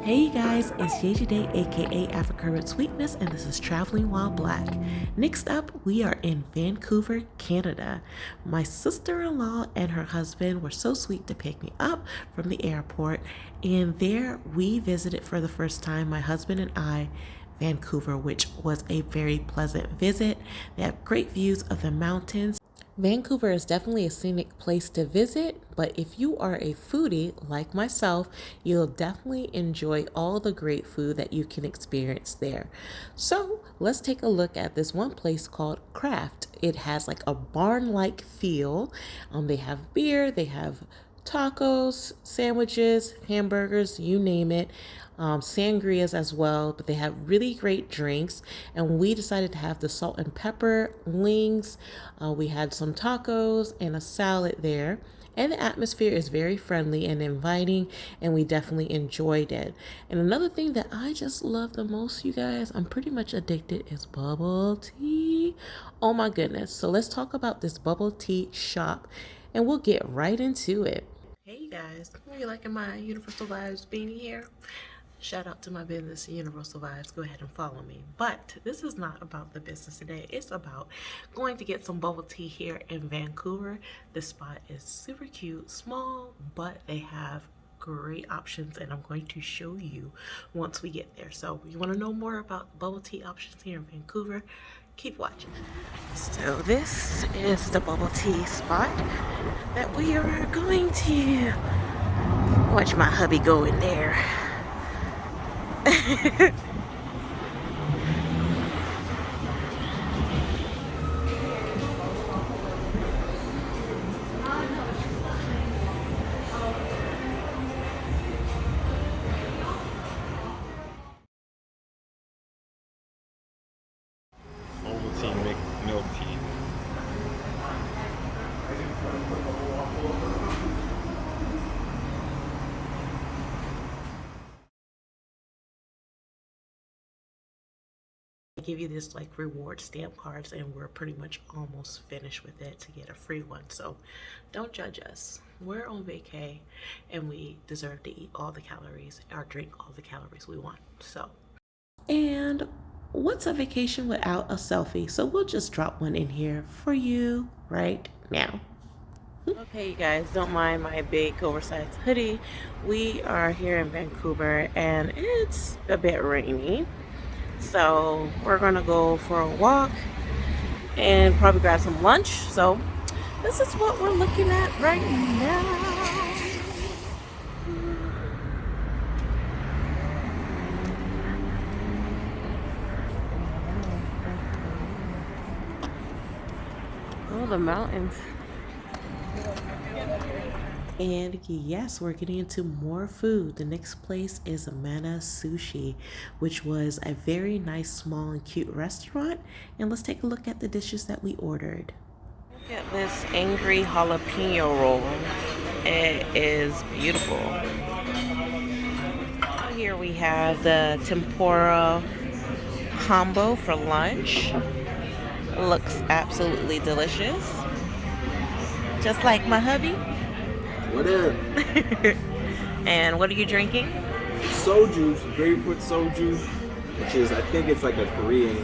Hey guys, it's Yay Day, aka afrocaribsweetenss, and this is Traveling While Black. Next up, we are in Vancouver, Canada. My sister-in-law and her husband were so sweet to pick me up from the airport, and there we visited for the first time, my husband and I, Vancouver, which was a very pleasant visit. They have great views of the mountains. Vancouver is definitely a scenic place to visit, but if you are a foodie like myself, you'll definitely enjoy all the great food that you can experience there. So let's take a look at this one place called Craft. It has like a barn-like feel. They have beer, they have tacos, sandwiches, hamburgers, you name it. Sangrias as well, but they have really great drinks, and we decided to have the salt and pepper wings. We had some tacos and a salad there, and the atmosphere is very friendly and inviting, and we definitely enjoyed it. And another thing that I just love the most, you guys, I'm pretty much addicted, is bubble tea. Oh my goodness. So let's talk about this bubble tea shop, and we'll get right into it. Hey guys, are you liking my Universal Vibes beanie here? Shout out to my business, Universal Vibes. Go ahead and follow me. But this is not about the business today. It's about going to get some bubble tea here in Vancouver. This spot is super cute, small, but they have great options, and I'm going to show you once we get there. So if you want to know more about bubble tea options here in Vancouver, keep watching. So this is the bubble tea spot that we are going to watch my hubby go in there. Ovaltine milk tea. Give you this like reward stamp cards, and we're pretty much almost finished with it to get a free one. So don't judge us. We're on vacay and we deserve to eat all the calories or drink all the calories we want. So, and what's a vacation without a selfie? So we'll just drop one in here for you right now. Okay, you guys, don't mind my big oversized hoodie. We are here in Vancouver and it's a bit rainy. So we're gonna go for a walk and probably grab some lunch. So this is what we're looking at right now. Oh, the mountains. And yes, we're getting into more food. The next place is Mana Sushi, which was a very nice, small, and cute restaurant. And let's take a look at the dishes that we ordered. Look at this angry jalapeno roll. It is beautiful. Here we have the tempura combo for lunch. It looks absolutely delicious. Just like my hubby. What up? And what are you drinking? Soju, grapefruit soju, which is, I think it's like a Korean,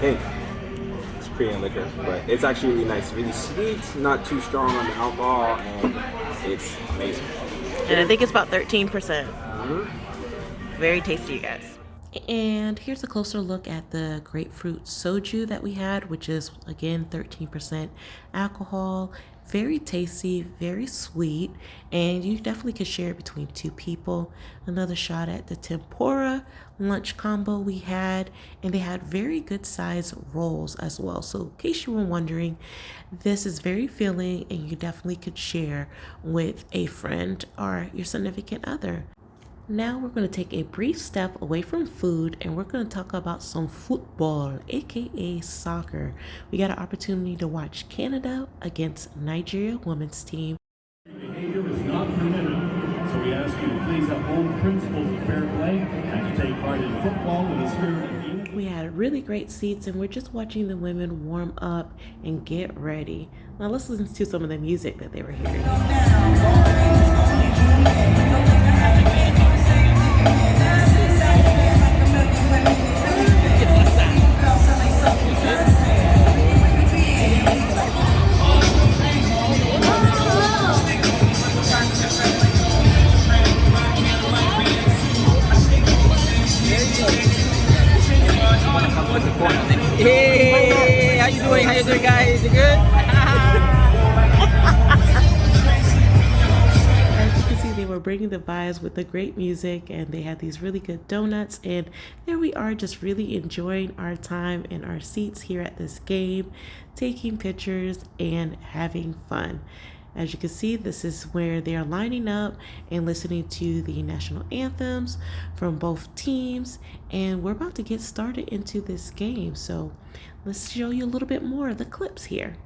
it's Korean liquor, but it's actually really nice, really sweet, not too strong on the alcohol, and it's amazing. And I think it's about 13%. Very tasty, you guys. And here's a closer look at the grapefruit soju that we had, which is again 13% alcohol. Very tasty, very sweet, and you definitely could share it between two people. Another shot at the tempura lunch combo we had, and they had very good size rolls as well. So in case you were wondering, this is very filling, and you definitely could share with a friend or your significant other. Now we're going to take a brief step away from food, and we're going to talk about some football, aka soccer. We got an opportunity to watch Canada against Nigeria women's team. Behavior is not permitted, so we ask you to please uphold principles of fair play and to take part in football in the spirit of unity. We had really great seats, and we're just watching the women warm up and get ready. Now let's listen to some of the music that they were hearing. bringing the vibes with the great music, and they had these really good donuts. And there we are, just really enjoying our time in our seats here at this game, taking pictures and having fun. As you can see, this is where they are lining up and listening to the national anthems from both teams. And we're about to get started into this game. So let's show you a little bit more of the clips here.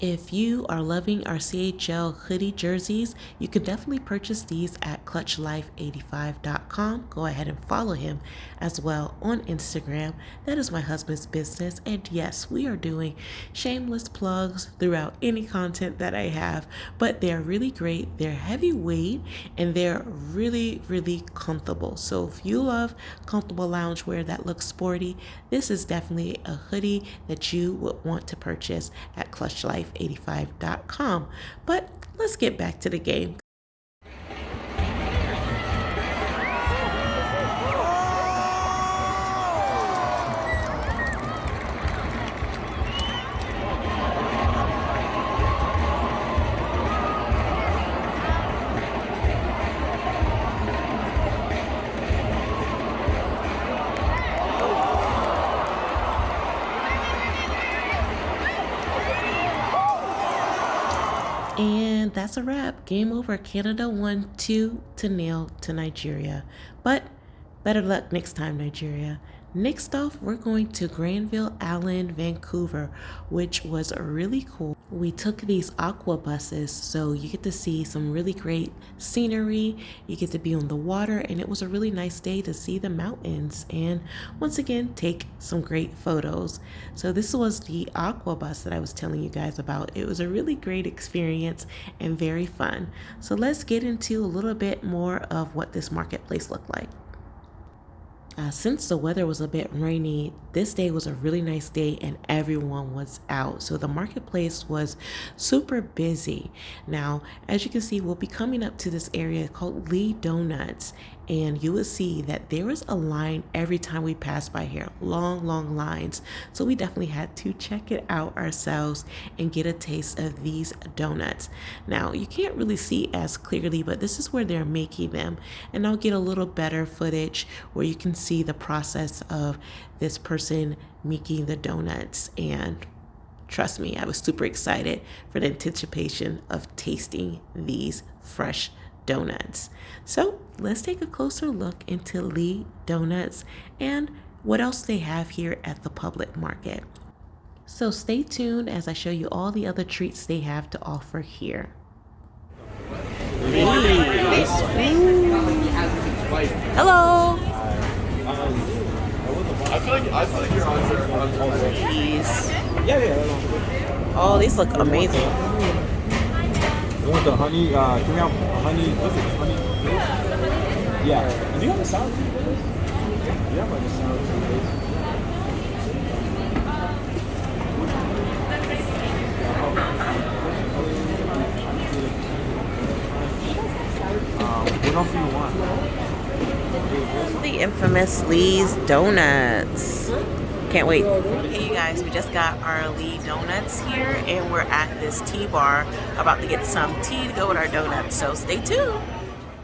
If you are loving our CHL hoodie jerseys, you can definitely purchase these at clutchlife85.com. Go ahead and follow him as well on Instagram. That is my husband's business. And yes, we are doing shameless plugs throughout any content that I have, but they're really great. They're heavyweight and they're really, really comfortable. So if you love comfortable loungewear that looks sporty, this is definitely a hoodie that you would want to purchase at clutchlife85.com. But let's get back to the game. And that's a wrap. Game over. Canada won 2-0 to Nigeria. But better luck next time, Nigeria. Next off, we're going to Granville Island, Vancouver, which was really cool. We took these aqua buses, so you get to see some really great scenery. You get to be on the water, and it was a really nice day to see the mountains and once again take some great photos. So this was the aqua bus that I was telling you guys about. It was a really great experience and very fun. So let's get into a little bit more of what this marketplace looked like. Since the weather was a bit rainy, this day was a really nice day and everyone was out. So the marketplace was super busy. Now, as you can see, we'll be coming up to this area called Lee Donuts, and you will see that there was a line every time we passed by here. Long lines. So we definitely had to check it out ourselves and get a taste of these donuts. Now, you can't really see as clearly, but this is where they're making them. And I'll get a little better footage where you can see the process of this person making the donuts. And trust me, I was super excited for the anticipation of tasting these fresh donuts. So let's take a closer look into Lee Donuts and what else they have here at the public market. So stay tuned as I show you all the other treats they have to offer here. Hello. I feel like you're on These. Yeah. Oh, these look amazing. You want the honey, can we have honey, what's it, honey? Yeah. Do you have a sour cream base? You have like a sour cream base. What else do you want? The infamous Lee's Donuts. Can't wait. Hey you guys, we just got our Lee Donuts here and we're at this tea bar about to get some tea to go with our donuts, so stay tuned.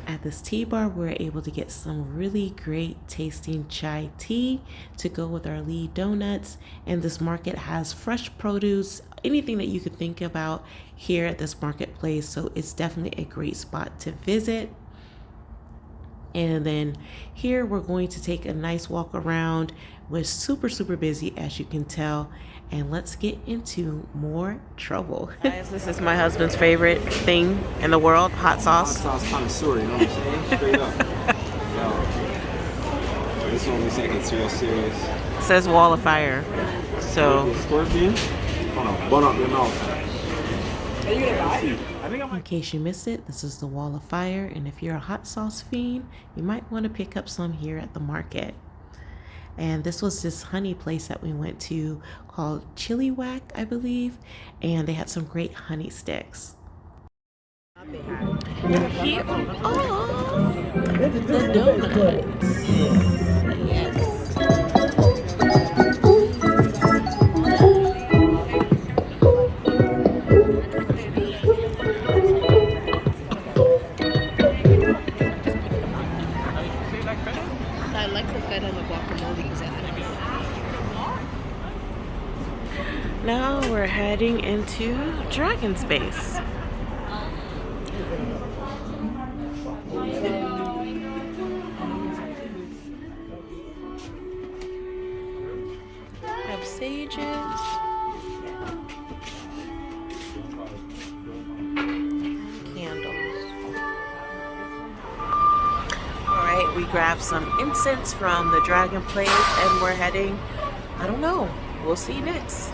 At this tea bar, we're able to get some really great tasting chai tea to go with our Lee Donuts, and this market has fresh produce, anything that you could think about here at this marketplace, so it's definitely a great spot to visit. And then here we're going to take a nice walk around. We're super busy, as you can tell, and let's get into more trouble. Guys, this is my husband's favorite thing in the world, hot sauce. Hot sauce connoisseur, you know what I'm saying? Straight up. Yo. This one we take it real serious. It says wall of fire. So Scorpion? Hold on, bun up your mouth. Are you gonna buy? in case you missed it, this is the wall of fire, and if you're a hot sauce fiend, you might want to pick up some here at the market. And this was this honey place that we went to called Chili Whack, I believe. And they had some great honey sticks. Here are the donuts. Yes. I like the feta and the guacamole because I think Now we're heading into Dragon Space. Have sages. Candles. Alright, we grabbed some incense from the Dragon Place and we're heading, I don't know, we'll see next.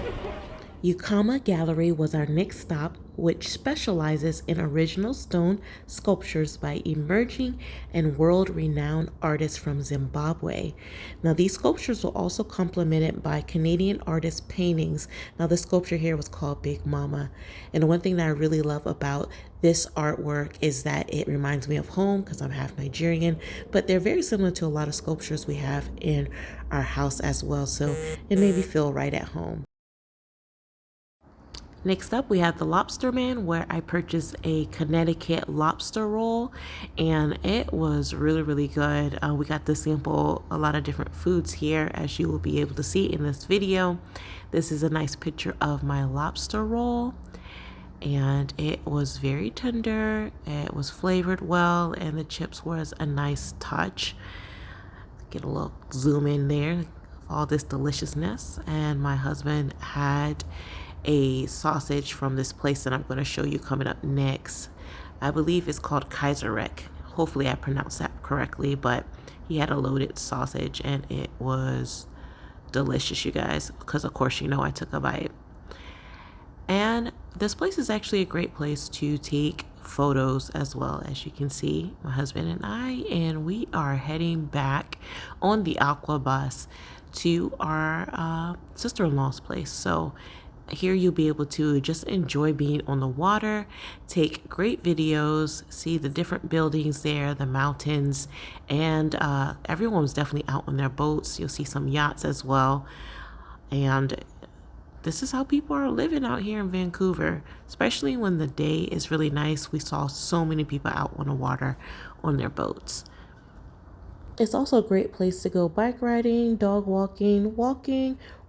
UKAMA Gallery was our next stop, which specializes in original stone sculptures by emerging and world-renowned artists from Zimbabwe. Now, these sculptures were also complemented by Canadian artists' paintings. Now, this sculpture here was called Big Mama. And one thing that I really love about this artwork is that it reminds me of home because I'm half Nigerian, but they're very similar to a lot of sculptures we have in our house as well. So it made me feel right at home. Next up, we have the Lobster Man, where I purchased a Connecticut lobster roll, and it was really, really good. We got to sample a lot of different foods here, as you will be able to see in this video. This is a nice picture of my lobster roll, and it was very tender. It was flavored well, and the chips was a nice touch. Get a little zoom in there of all this deliciousness. And my husband had a sausage from this place that I'm going to show you coming up next. I believe it's called Kaiserreich. Hopefully I pronounced that correctly, but he had a loaded sausage and it was delicious, you guys, because of course you know I took a bite. And this place is actually a great place to take photos as well. As you can see, my husband and we are heading back on the Aqua bus to our sister-in-law's place. So here you'll be able to just enjoy being on the water, take great videos, see the different buildings there, the mountains, and everyone was definitely out on their boats. You'll see some yachts as well. And this is how people are living out here in Vancouver, especially when the day is really nice. We saw so many people out on the water on their boats. It's also a great place to go bike riding, dog walking,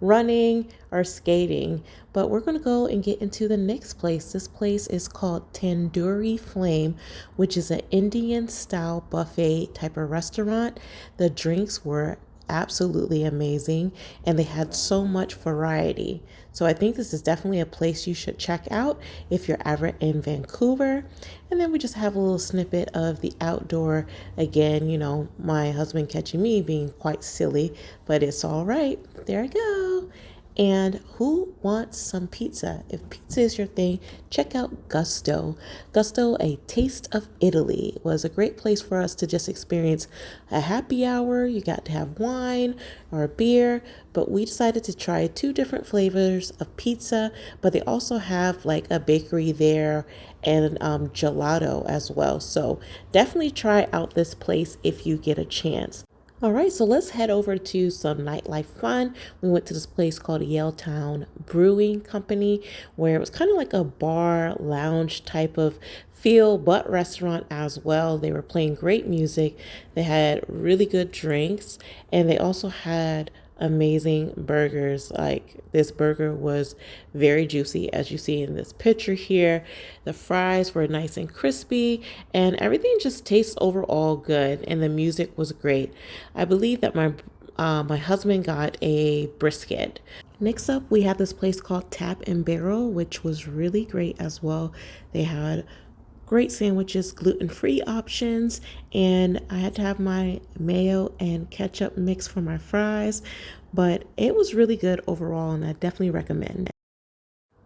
running, or skating. But we're going to go and get into the next place. This place is called Tandoori Flame, which is an Indian style buffet type of restaurant. The drinks were absolutely amazing and they had so much variety. So I think this is definitely a place you should check out if you're ever in Vancouver. And then we just have a little snippet of the outdoor. Again, you know, my husband catching me being quite silly, but it's all right. There I go. And who wants some pizza? If pizza is your thing, check out Gusto. Gusto, a taste of Italy, was a great place for us to just experience a happy hour. You got to have wine or a beer, but we decided to try 2 different flavors of pizza, but they also have like a bakery there and gelato as well. So definitely try out this place if you get a chance. All right, so let's head over to some nightlife fun. We went to this place called YALETOWN Brewing Company, where it was kind of like a bar lounge type of feel, but restaurant as well. They were playing great music. They had really good drinks, and they also had amazing burgers. Like this burger was very juicy, as you see in this picture here. The fries were nice and crispy, and everything just tastes overall good, and the music was great. I believe that my husband got a brisket. Next up, we have this place called Tap and Barrel, which was really great as well. They had great sandwiches, gluten-free options, and I had to have my mayo and ketchup mix for my fries, but it was really good overall, and I definitely recommend it.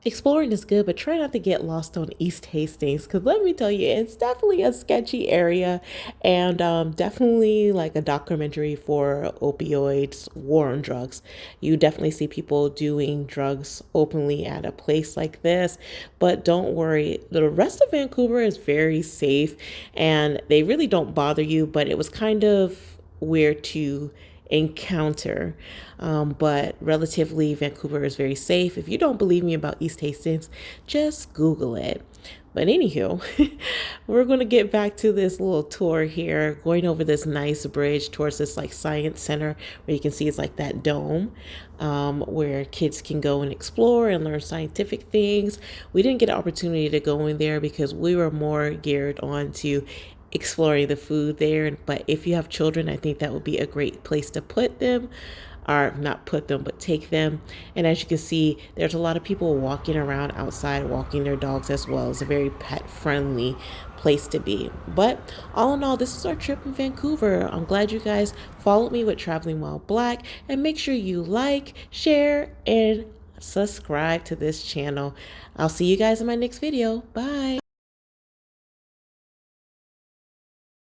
Exploring is good, but try not to get lost on East Hastings because let me tell you, it's definitely a sketchy area and definitely like a documentary for opioids, war on drugs. You definitely see people doing drugs openly at a place like this, but don't worry, the rest of Vancouver is very safe and they really don't bother you, but it was kind of weird to encounter. But relatively, Vancouver is very safe. If you don't believe me about East Hastings, just Google it. But anywho, we're going to get back to this little tour here, going over this nice bridge towards this like science center where you can see it's like that dome where kids can go and explore and learn scientific things. We didn't get an opportunity to go in there because we were more geared on to exploring the food there. But if you have children, I think that would be a great place to put them, or not put them, but take them. And as you can see, there's a lot of people walking around outside, walking their dogs as well. It's a very pet friendly place to be. But all in all, this is our trip in Vancouver. I'm glad you guys followed me with Traveling While Black, and make sure you like, share, and subscribe to this channel. I'll see you guys in my next video. Bye.